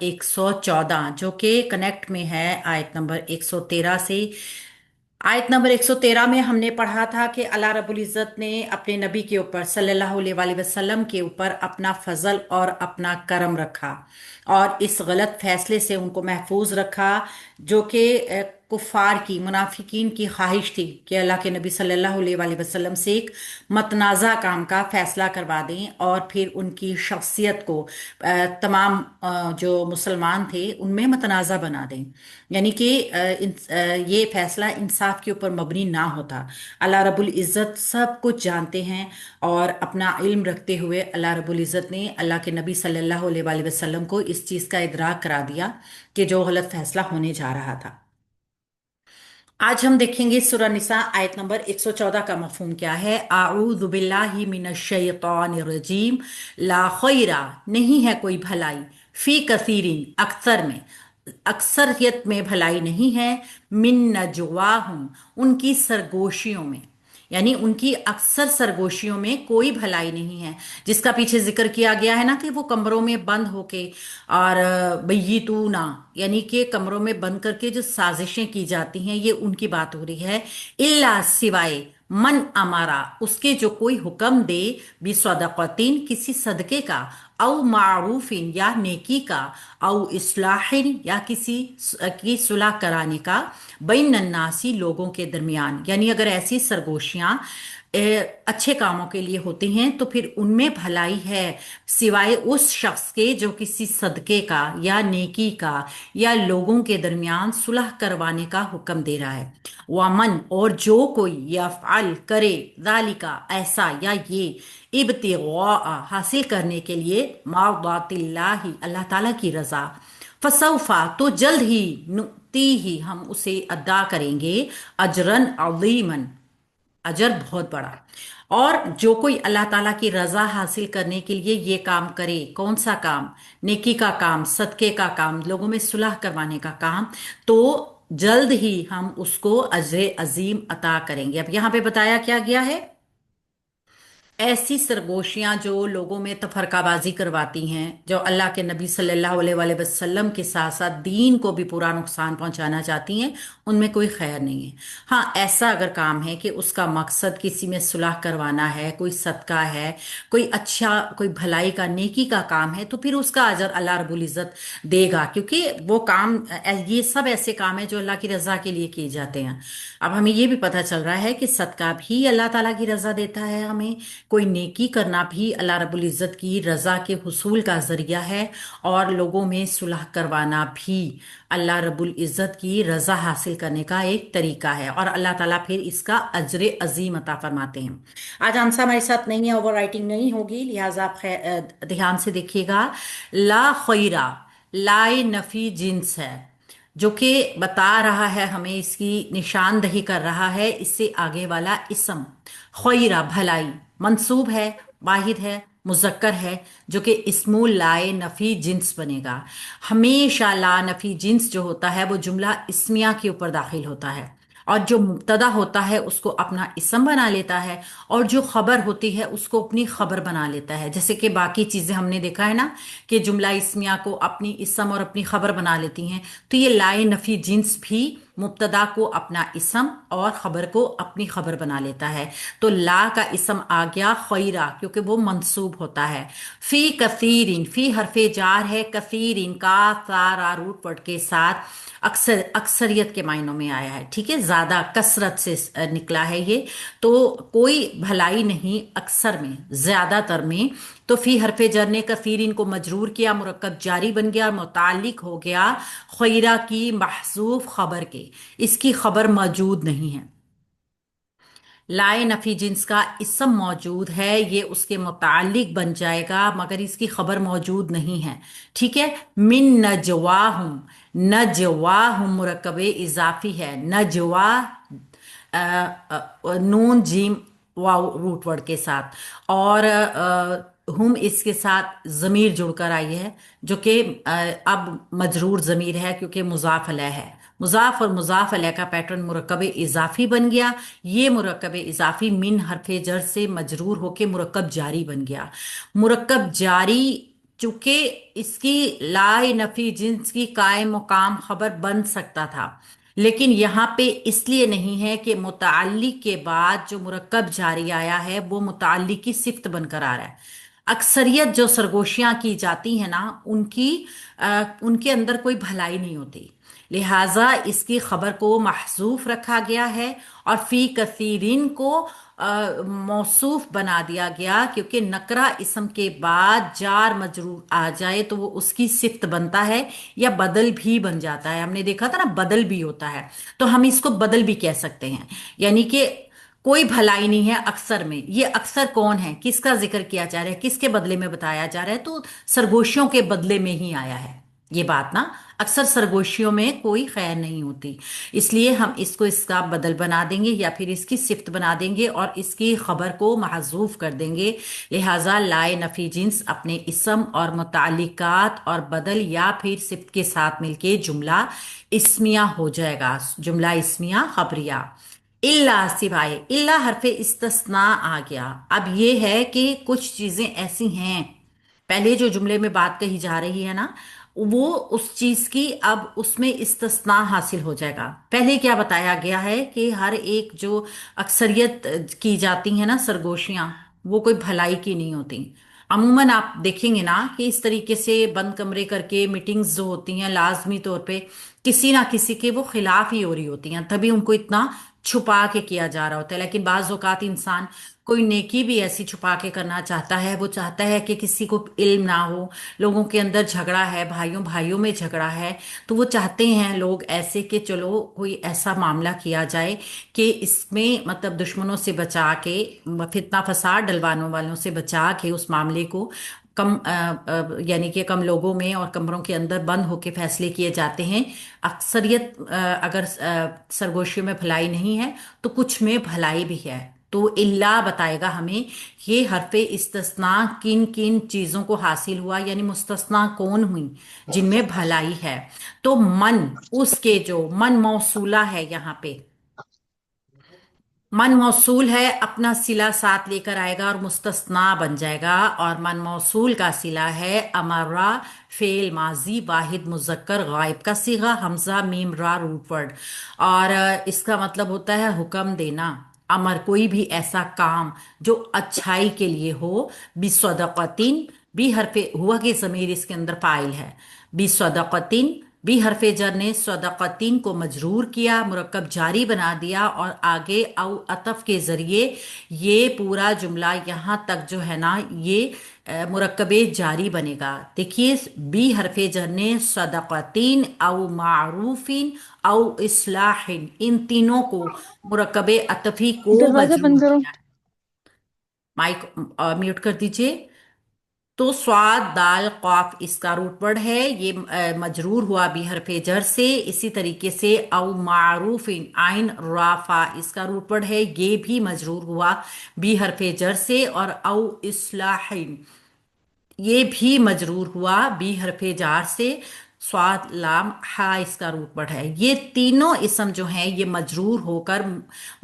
114 जो कि कनेक्ट में है आयत नंबर 113 से। आयत नंबर 113 में हमने पढ़ा था कि अल्लाह रब्बुल इज़्ज़त ने अपने नबी के ऊपर सल्लल्लाहु अलैहि वसल्लम के ऊपर अपना फजल और अपना करम रखा और इस गलत फैसले से उनको महफूज रखा जो कि कुफार की मुनाफिकीन की ख्वाहिश थी कि अल्लाह के नबी सल्लल्लाहु अलैहि वसल्लम से एक मतनाज़ा काम का फैसला करवा दें और फिर उनकी शख्सियत को तमाम जो मुसलमान थे उनमें मतनाज़ा बना दें। यानी कि ये फैसला इंसाफ के ऊपर मबनी ना होता। अल्लाह रब्बुल इज़्ज़त सब कुछ जानते हैं और अपना इल्म रखते हुए अल्लाह रब्बुल इज़्ज़त ने अल्लाह के नबी सल्लल्लाहु अलैहि वसल्लम को इस चीज़ का इदराक करा दिया कि जो गलत फैसला होने जा रहा था। आज हम देखेंगे सूरह निसा आयत नंबर 114 का मफहूम क्या है। आऊज़ु बिल्लाहि मिनश शैतानिर रजीम। ला खैरा, नहीं है कोई भलाई, फी कसीरिन, अक्सर में, अक्सरियत में भलाई नहीं है, मिन नजवाहुम, उनकी सरगोशियों में, यानी उनकी अक्सर सरगोशियों में कोई भलाई नहीं है। जिसका पीछे जिक्र किया गया है ना कि वो कमरों में बंद होके और बय्यतूना, यानी कि कमरों में बंद करके जो साजिशें की जाती हैं ये उनकी बात हो रही है। इल्ला, सिवाय, मन अमारा, उसके जो कोई हुक्म दे, बिसदक़तिन, किसी सदके का, औ मारूफिन, या नेकी का, औ इस्लाहिन, या किसी की सुलह कराने का, बैन अन्नासी, लोगों के दरमियान। यानी अगर ऐसी सरगोशियां अच्छे कामों के लिए होती हैं तो फिर उनमें भलाई है, सिवाय उस शख्स के जो किसी सदके का या नेकी का या लोगों के दरमियान सुलह करवाने का हुक्म दे रहा है। वामन, और जो कोई यफ़अल करे, ज़ालिका, ऐसा या ये, इब्तिग़ा, हासिल करने के लिए, मर्दातिल्लाहि, अल्लाह ताला की रजा, फसौफा, तो जल्द ही, नुती ही, हम उसे अदा करेंगे, अजरन अज़ीमन, अजर बहुत बड़ा। और जो कोई अल्लाह ताला की रजा हासिल करने के लिए ये काम करे, कौन सा काम, नेकी का काम, सदके का काम, लोगों में सुलह करवाने का काम, तो जल्द ही हम उसको अजर अजीम अता करेंगे। अब यहाँ पे बताया क्या गया है, ऐसी सरगोशियां जो लोगों में तफरकाबाजी करवाती हैं, जो अल्लाह के नबी सल्लल्लाहु अलैहि वसल्लम के साथ साथ दीन को भी पूरा नुकसान पहुंचाना चाहती हैं, उनमें कोई खैर नहीं है। हाँ, ऐसा अगर काम है कि उसका मकसद किसी में सुलह करवाना है, कोई सदका है, कोई अच्छा, कोई भलाई का, नेकी का काम है, तो फिर उसका अजर अल्लाह रब्बुल इज़्ज़त देगा, क्योंकि वो काम, ये सब ऐसे काम है जो अल्लाह की रजा के लिए किए जाते हैं। अब हमें ये भी पता चल रहा है कि सदका भी अल्लाह ताला की रजा देता है हमें, कोई नेकी करना भी अल्लाह रब्बुल इज़्ज़त की रज़ा के हुसूल का ज़रिया है, और लोगों में सुलह करवाना भी अल्लाह रब्बुल इज़्ज़त की रज़ा हासिल करने का एक तरीका है, और अल्लाह ताला फिर इसका अजर अजीम अता फरमाते हैं। आज आंसर हमारे साथ नहीं है, ओवर राइटिंग नहीं होगी, लिहाजा आप ध्यान से देखिएगा। ला खैरा, लाए नफी जिन्स है, जो कि बता रहा है हमें, इसकी निशानदही कर रहा है इससे आगे वाला इसम। खैरा, भलाई, मंसूब है, वाहिद है, मुजक्कर है, जो कि इस्मुल लाए नफी जिन्स बनेगा। हमेशा ला नफी जिन्स जो होता है वो जुमला इस्मिया के ऊपर दाखिल होता है, और जो मुब्तदा होता है उसको अपना इसम बना लेता है, और जो खबर होती है उसको अपनी खबर बना लेता है। जैसे कि बाकी चीज़ें हमने देखा है ना कि जुमला इस्मिया को अपनी इसम और अपनी खबर बना लेती हैं, तो ये लाए नफी जिन्स भी मुब्तदा को अपना इसम और खबर को अपनी खबर बना लेता है। तो ला का इसम आ गया खैरा, क्योंकि वो मंसूब होता है। फी कसीरिन, फी हरफे जार है, कसीरिन का सारा रूट वर्ड के साथ अक्सर, अक्सरियत के मायनों में आया है, ठीक है, ज्यादा, कसरत से निकला है ये। तो कोई भलाई नहीं अक्सर में, ज्यादातर में। तो फी हरफे जर ने कसीरिन को मजरूर किया, मुरक्कब जारी बन गया और मुतालिक हो गया खैरा की महसूफ खबर के, इसकी खबर मौजूद नहीं है। लाए नफी जिन्स का इसम मौजूद है, ये उसके मुतालिक बन जाएगा, मगर इसकी खबर मौजूद नहीं है, ठीक है। मिन नजवाहुम, नजवाहुम मुरक्कब इजाफी है, नजवा, नून जीम वाव रूट वर्ड के साथ, और हुम इसके साथ ज़मीर जुड़कर आई है, जो कि अब मजरूर ज़मीर है क्योंकि मुज़ाफ अलैह है। मुज़ाफ और मुज़ाफ अलैह का पैटर्न मुरक्कब इजाफी बन गया। ये मुरक्कब इजाफी मिन हरफे जर से मजरूर होके मुरक्कब जारी बन गया। मुरक्कब जारी चूंकि इसकी लाए नफी जिन्स की कायम मुकाम खबर बन सकता था, लेकिन यहाँ पे इसलिए नहीं है कि मुताल्लिक के बाद जो मुरक्कब जारी आया है वो मुताल्लिक की सिफ्त बनकर आ रहा है। अक्सरियत जो सरगोशियां की जाती हैं ना, उनके अंदर कोई भलाई नहीं होती, लिहाजा इसकी खबर को महजूफ रखा गया है और फी कसीरिन को मौसूफ बना दिया गया, क्योंकि नकरा इसम के बाद जार मजरूर आ जाए तो वो उसकी सिफ्त बनता है या बदल भी बन जाता है। हमने देखा था ना, बदल भी होता है, तो हम इसको बदल भी कह सकते हैं। यानी कि कोई भलाई नहीं है अक्सर में। ये अक्सर कौन है, किसका जिक्र किया जा रहा है, किसके बदले में बताया जा रहा है, तो सरगोशियों के बदले में ही आया है ये बात ना। अक्सर सरगोशियों में कोई खैर नहीं होती, इसलिए हम इसको इसका बदल बना देंगे या फिर इसकी सिफ्त बना देंगे और इसकी खबर को महजूफ कर देंगे। लिहाजा लाए नफी जिन्स अपने इसम और मुतालिकात और बदल या फिर सिफ्त के साथ मिलके जुमला इस्मिया हो जाएगा, जुमला इस्मिया खबरिया। इल्ला सिवाय, इल्ला हरफे इस्तिस्ना आ गया। अब ये है कि कुछ चीजें ऐसी हैं, पहले जो जुमले में बात कही जा रही है ना, वो उस चीज की अब उसमें इस्तिस्ना हासिल हो जाएगा। पहले क्या बताया गया है कि हर एक जो अक्सरियत की जाती है ना सरगोशियां, वो कोई भलाई की नहीं होती। अमूमन आप देखेंगे ना कि इस तरीके से बंद कमरे करके मीटिंग्स जो होती हैं, लाजमी तौर पे किसी ना किसी के वो खिलाफ ही हो रही होती हैं, तभी उनको इतना छुपा के किया जा रहा होता है। लेकिन बाज औकात इंसान कोई नेकी भी ऐसी छुपा के करना चाहता है, वो चाहता है कि किसी को इल्म ना हो, लोगों के अंदर झगड़ा है, भाइयों भाइयों में झगड़ा है, तो वो चाहते हैं लोग ऐसे कि चलो कोई ऐसा मामला किया जाए कि इसमें मतलब दुश्मनों से बचा के, फितना फसाद डलवाने वालों से बचा के उस मामले को कम यानी कि कम लोगों में और कमरों के अंदर बंद होके फैसले किए जाते हैं। अक्सरियत अगर सरगोशियों में भलाई नहीं है तो कुछ में भलाई भी है। तो इल्ला बताएगा हमें ये हरफे इस्तिस्ना किन किन चीजों को हासिल हुआ, यानी मुस्तस्ना कौन हुई जिनमें भलाई है। तो मन, उसके जो मन मौसूला है यहाँ पे, मन मौसूल है, अपना सिला साथ लेकर आएगा और मुस्तस्ना बन जाएगा। और मन मौसूल का सिला है अमरा, फेल माजी वाहिद मुजक्कर गायब का सीगा, हमजा मीम रा रूट वर्ड। और इसका मतलब होता है हुक्म देना। अमर, कोई भी ऐसा काम जो अच्छाई के लिए हो। बिस्वदक़तिन, बी हरफे हुआ के जमीर इसके अंदर फाइल है। बिस्वदक़तिन, बी हरफे जर ने सदक़तीन को मजरूर किया, मुरक्कब जारी बना दिया और आगे औ अतफ के जरिए ये पूरा जुमला यहाँ तक जो है ना, ये मुरक्कबे जारी बनेगा। देखिए, बी हरफे जर ने सदक़तीन औ मारूफिन औ इस्लाहिन, इन तीनों को मुरक्कबे अतफी को दरवाजा मजरूर बंद करो। किया। माइक म्यूट कर दीजिए। तो स्वाद दाल कौफ इसका रूट वर्ड है, ये मजरूर हुआ भी हरफे जर से। इसी तरीके से औ मारूफ इन आइन राफा इसका रूट वर्ड है, ये भी मजरूर हुआ भी हरफे जर से। और औ इस्लाहिन ये भी मजरूर हुआ बी हरफे जार से। स्वाद लाम हा इसका रूट वर्ड है। ये तीनों इसम जो हैं ये मजरूर होकर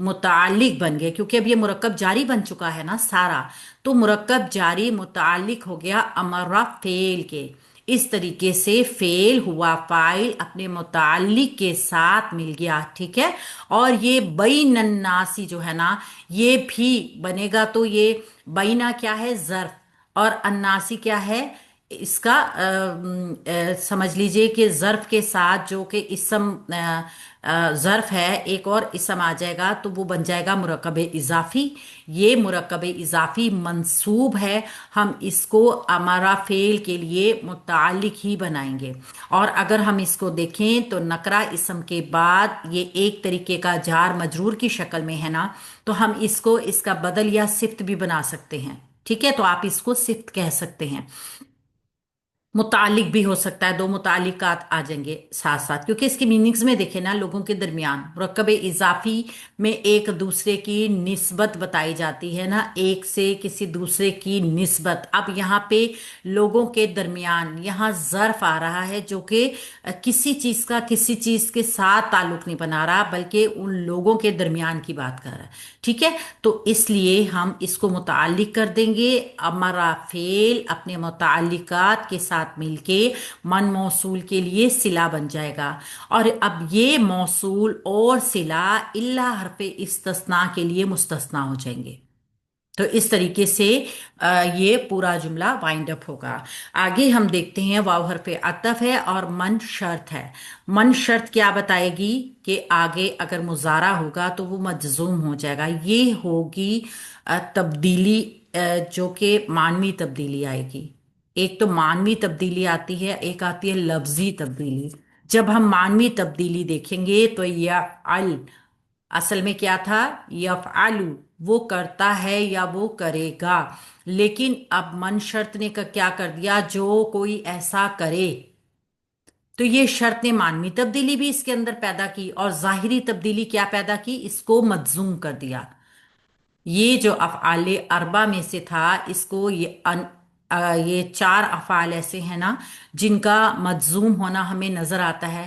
मुतालिक बन गए, क्योंकि अब ये मुरक्कब जारी बन चुका है ना सारा। तो मुरक्कब जारी मुतालिक हो गया अमरा फेल के। इस तरीके से फेल हुआ फाइल अपने मुतालिक के साथ मिल गया, ठीक है। और ये बैनन्नासी जो है ना, ये भी बनेगा। तो ये बैना क्या है, जर्फ, और अन्नासी क्या है इसका समझ लीजिए कि ज़र्फ के साथ जो कि इसम ज़र्फ है, एक और इसम आ जाएगा तो वो बन जाएगा मुरक्कब इजाफी। ये मुरक्कब इजाफी मंसूब है, हम इसको अमारा फेल के लिए मुतालिक ही बनाएंगे। और अगर हम इसको देखें तो नकरा इसम के बाद ये एक तरीके का जार मजरूर की शक्ल में है ना, तो हम इसको इसका बदल या सिफ्त भी बना सकते हैं, ठीक है। तो आप इसको सिफ्त कह सकते हैं। मुतालिक भी हो सकता है, दो मुतालिकात आ जाएंगे साथ साथ, क्योंकि इसकी मीनिंग्स में देखे ना, लोगों के दरमियान मुरक्कब इजाफी में एक दूसरे की निस्बत बताई जाती है ना, एक से किसी दूसरे की निस्बत। अब यहाँ पे लोगों के दरमियान यहाँ ज़र्फ आ रहा है, जो कि किसी चीज़ का किसी चीज़ के साथ ताल्लुक नहीं बना रहा, बल्कि उन लोगों के दरमियान की बात कर रहा है। ठीक है, तो इसलिए हम इसको मुताल्लिक कर देंगे। अमरा फेल अपने मुताल्लिकात के साथ मिलके मन मौसूल के लिए सिला बन जाएगा। और अब ये मौसूल और सिला इल्ला हरफ इस्तिस्ना के लिए मुस्तस्ना हो जाएंगे। तो इस तरीके से ये पूरा जुमला वाइंड अप होगा। आगे हम देखते हैं, वाव हरफ अतफ है और मन शर्त है। मन शर्त क्या बताएगी कि आगे अगर मुजारा होगा तो वो मजजूम हो जाएगा। ये होगी तब्दीली, जो कि मानवी तब्दीली आएगी। एक तो मानवी तब्दीली आती है, एक आती है लफ्जी तब्दीली। जब हम मानवी तब्दीली देखेंगे तो या अल असल में क्या था, यफ़अलु, वो करता है या वो करेगा। लेकिन अब मन शर्त ने क्या कर दिया, जो कोई ऐसा करे। तो ये शर्त ने मानवी तब्दीली भी इसके अंदर पैदा की, और जाहिरी तब्दीली क्या पैदा की, इसको मजजूम कर दिया। ये जो अफ़आल अरबा में से था, इसको ये चार अफ़आल ऐसे हैं ना जिनका मजजूम होना हमें नजर आता है।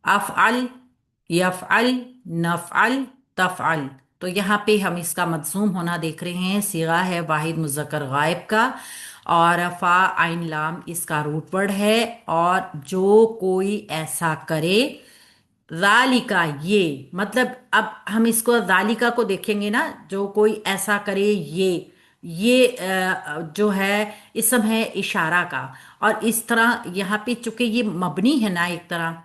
अफ़अल, यफ़अल, नफ़अल, तफ़अल। तो यहाँ पे हम इसका मजजूम होना देख रहे हैं। सिगा है वाहिद मुज़क्कर गायब का, और फा आइन लाम इसका रूट वर्ड है। और जो कोई ऐसा करे, रालिका, ये मतलब अब हम इसको रालिका को देखेंगे ना, जो कोई ऐसा करे, ये जो है इसम है इशारा का। और इस तरह यहाँ पे चूंकि ये मबनी है ना, एक तरह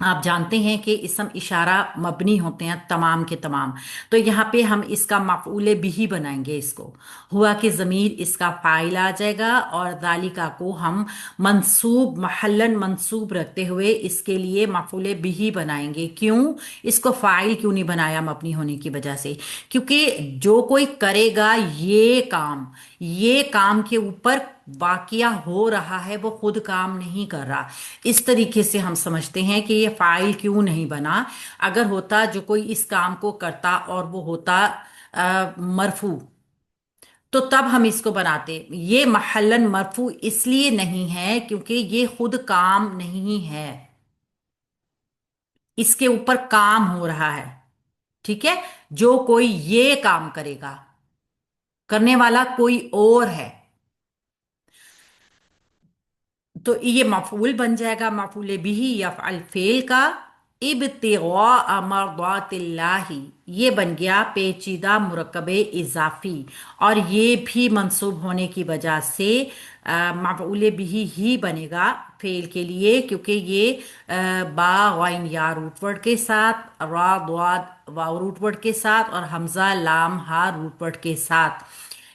आप जानते हैं कि इसम इशारा मबनी होते हैं तमाम के तमाम। तो यहाँ पे हम इसका मफऊल बिही बनाएंगे। इसको हुआ कि ज़मीर इसका फाइल आ जाएगा, और दालिका को हम मंसूब, महल्लन मंसूब रखते हुए इसके लिए मफऊल बिही बनाएंगे। क्यों इसको फाइल क्यों नहीं बनाया मबनी होने की वजह से? क्योंकि जो कोई करेगा ये काम के ऊपर वाकिया हो रहा है, वो खुद काम नहीं कर रहा। इस तरीके से हम समझते हैं कि ये फाइल क्यों नहीं बना। अगर होता जो कोई इस काम को करता और वो होता मरफू, तो तब हम इसको बनाते। ये महल्लन मरफू इसलिए नहीं है क्योंकि ये खुद काम नहीं है, इसके ऊपर काम हो रहा है। ठीक है, जो कोई ये काम करेगा, करने वाला कोई और है। तो ये मफूल बन जाएगा, मफूल बिही यफ़अल फेल का। इब्तिग़ा मर्दातिल्लाहि, ये बन गया पेचीदा मुरक्कब इजाफी। और ये भी मंसूब होने की वजह से मफऊल बिही ही बनेगा फेल के लिए, क्योंकि ये बा वाइन या रूट वर्ड के साथ, रा द्वाद वाव रूट वर्ड के साथ, और हमजा लाम हा रूट वर्ड के साथ,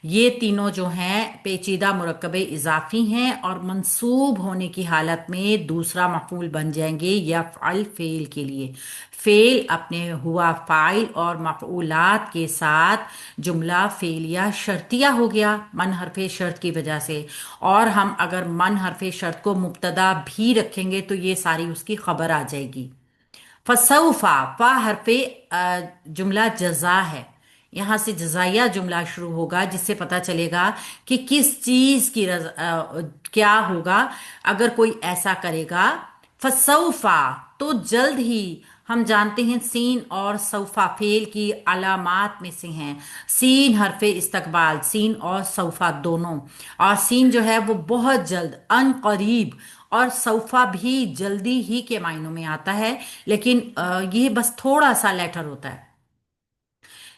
ये तीनों जो हैं पेचीदा मुरक्कब इजाफी हैं, और मंसूब होने की हालत में दूसरा मफूल बन जाएंगे यफ़अल फेल के लिए। फेल अपने हुआ फाइल और मफऊलात के साथ जुमला फेलिया शर्तिया हो गया मन हरफ शर्त की वजह से। और हम अगर मन हरफ शर्त को मुब्तदा भी रखेंगे तो ये सारी उसकी खबर आ जाएगी। फसौफा, फा हरफे जुमला जजा है। यहां से जजाया जुमला शुरू होगा, जिससे पता चलेगा कि किस चीज की क्या होगा अगर कोई ऐसा करेगा। फसौफा, तो जल्द ही। हम जानते हैं सीन और सौफा फेल की अलामात में से हैं। सीन हरफे इस्तकबाल, सीन और सौफा दोनों। और सीन जो है वो बहुत जल्द, अन करीब। और सौफा भी जल्दी ही के मायनों में आता है, लेकिन ये बस थोड़ा सा लेटर होता है,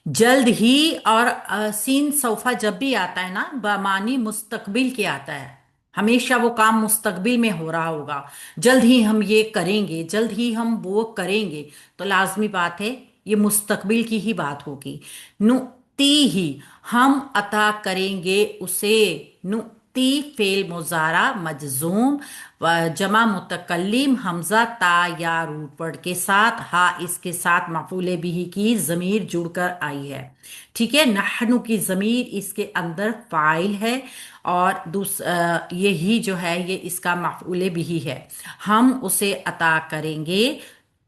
जल्द ही। और सीन सौफा जब भी आता है ना, बमानी मुस्तकबिल के आता है। हमेशा वो काम मुस्तकबिल में हो रहा होगा, जल्द ही हम ये करेंगे, जल्द ही हम वो करेंगे। तो लाजमी बात है ये मुस्तकबिल की ही बात होगी। नुती ही, हम अता करेंगे उसे। नुक्ती फेल मुजारा मजजूम व जमा मुतकल्लिम हमजा ता या रूट वर्ड के साथ, हा इसके साथ मफूले बिही की जमीर जुड़कर आई है। ठीक है, नहनु की जमीर इसके अंदर फाइल है, और ये ही जो है ये इसका मफूले बिही है। हम उसे अता करेंगे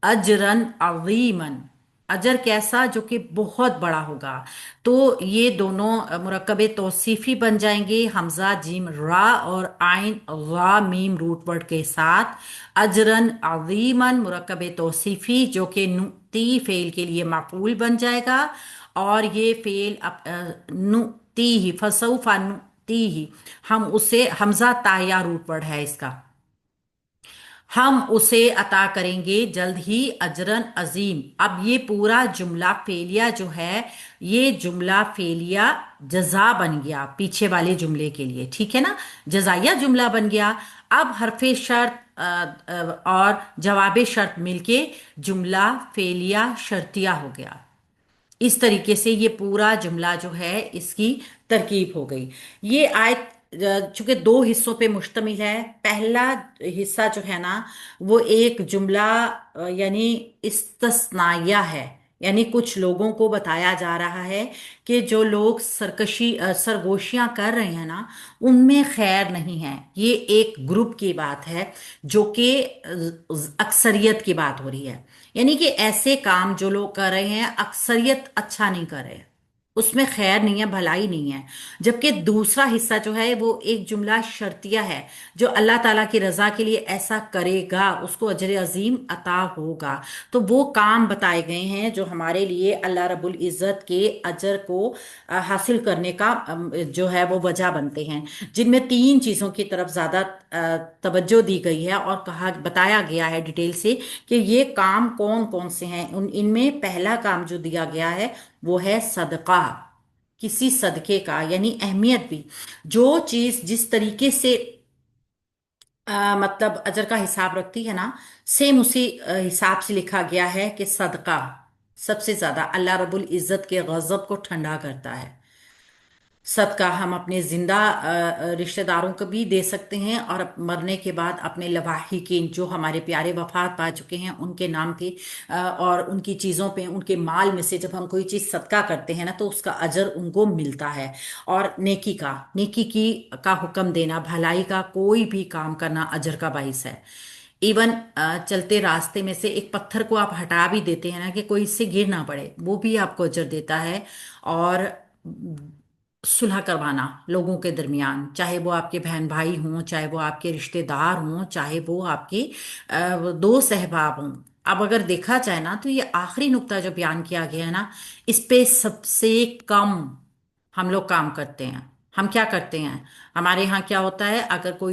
अजरन अजीमन, अजर कैसा, जो कि बहुत बड़ा होगा। तो ये दोनों मुरक्कबे तौसीफी बन जाएंगे, हमजा जीम रा और आइन रा मीम रूट वर्ड के साथ। अजरन अजीमन मुरक्कबे तौसीफी जो कि नुती फेल के लिए मफूल बन जाएगा, और ये फेल नुती ही फसौफा नुती ही, हम उसे हमजा ताया रूट वर्ड है इसका, हम उसे अता करेंगे जल्द ही अजरन अजीम। अब ये पूरा जुमला फेलिया जो है, ये जुमला फेलिया जजा बन गया पीछे वाले जुमले के लिए, ठीक है ना, जजाया जुमला बन गया। अब हरफे शर्त और जवाबे शर्त मिलके जुमला फेलिया शर्तिया हो गया। इस तरीके से ये पूरा जुमला जो है इसकी तरकीब हो गई। ये आयत चूंकि दो हिस्सों पे मुश्तमिल है, पहला हिस्सा जो है ना वो एक जुमला यानी इस्तस्नाया है, यानी कुछ लोगों को बताया जा रहा है कि जो लोग सरगोशियां कर रहे हैं ना उनमें खैर नहीं है। ये एक ग्रुप की बात है जो कि अक्सरियत की बात हो रही है, यानी कि ऐसे काम जो लोग कर रहे हैं अक्सरियत अच्छा नहीं कर रहे, उसमें खैर नहीं है, भलाई नहीं है। जबकि दूसरा हिस्सा जो है वो एक जुमला शर्तिया है, जो अल्लाह ताला की रजा के लिए ऐसा करेगा उसको अजर अजीम अता होगा। तो वो काम बताए गए हैं जो हमारे लिए अल्लाह रब्बुल इज़्ज़त के अजर को हासिल करने का जो है वो वजह बनते हैं, जिनमें तीन चीज़ों की तरफ ज़्यादा तवज्जो दी गई है और कहा बताया गया है डिटेल से कि ये काम कौन कौन से हैं। उन इनमें पहला काम जो दिया गया है वो है सदका, किसी सदके का, यानी अहमियत भी, जो चीज जिस तरीके से मतलब अजर का हिसाब रखती है ना, सेम उसी हिसाब से लिखा गया है कि सदका सबसे ज्यादा अल्लाह रब्बुल इज्जत के गजब को ठंडा करता है। सदका हम अपने जिंदा रिश्तेदारों को भी दे सकते हैं, और मरने के बाद अपने लवाहिकीन जो हमारे प्यारे वफात पा चुके हैं उनके नाम पे और उनकी चीज़ों पे, उनके माल में से जब हम कोई चीज़ सदका करते हैं ना तो उसका अजर उनको मिलता है। और नेकी की का हुक्म देना, भलाई का कोई भी काम करना अजर का बाइस है। इवन चलते रास्ते में से एक पत्थर को आप हटा भी देते हैं ना कि कोई इससे गिर ना पड़े, वो भी आपको अजर देता है। और सुलह करवाना लोगों के दरमियान, चाहे वो आपके बहन भाई हों, चाहे वो आपके रिश्तेदार हों, चाहे वो आपके दोस्त अहबाब हों। अब अगर देखा जाए ना तो ये आखिरी नुक्ता जो बयान किया गया है ना, इस पे सबसे कम हम लोग काम करते हैं। हम क्या करते हैं, हमारे यहाँ क्या होता है, अगर कोई